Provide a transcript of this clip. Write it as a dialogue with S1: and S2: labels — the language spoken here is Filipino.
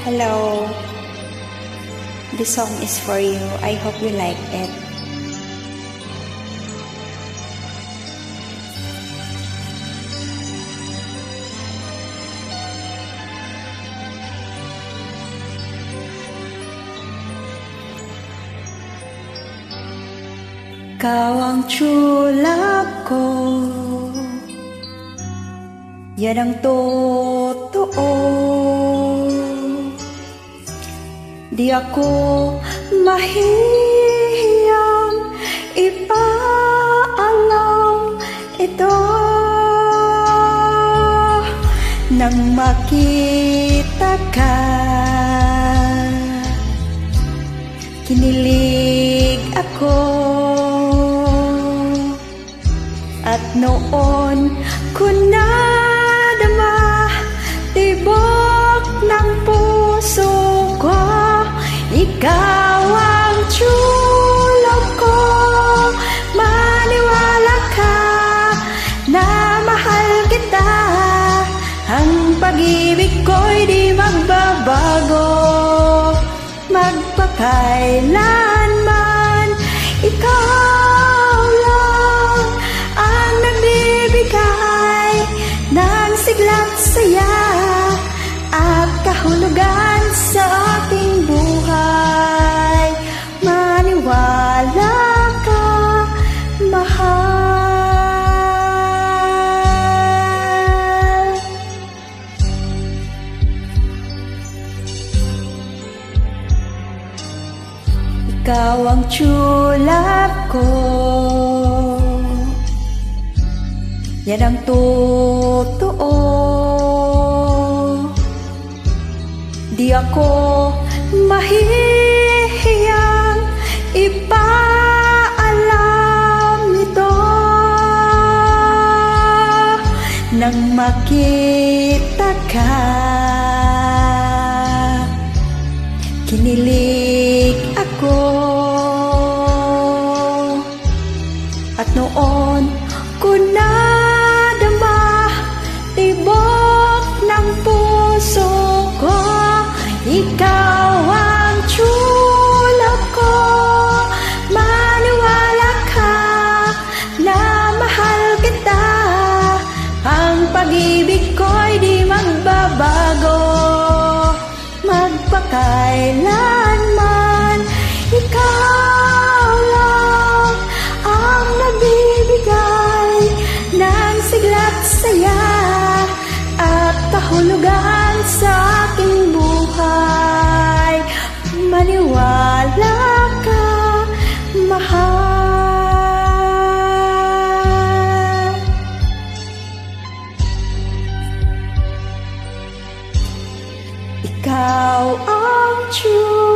S1: Hello, this song is for you. I hope you like it. Ikaw ang tsulap ko, yan ang totoo. Di ako mahihiyang ipaalam ito. Nang makita ka, kinilig ako. At noon ko nadama, tibok ng puso ko, ikaw ang tsulap ko. Maniwala ka na mahal kita, ang pag-ibig ko'y di magbabago. Magpakailanman, ikaw lang ang nagbibigay ng sigla't saya at kahulugan sa ating buhay. Maniwala ka, mahal. Ikaw ang tsulap ko, yan ang totoo. Di ako mahihiyang ipaalam ito. Nang makita ka, kinilig ako. At noon ko nadama, tibok ng puso ko, ikaw ang tsulap ko. Maniwala ka na mahal kita, ang pag-ibig ko'y di magbabago. Magpakailanman, ikaw lang ang nagbibigay ng sigla't saya at kahulugan sa aking buhay. Maniwala ka, mahal. Ikaw ang tsulap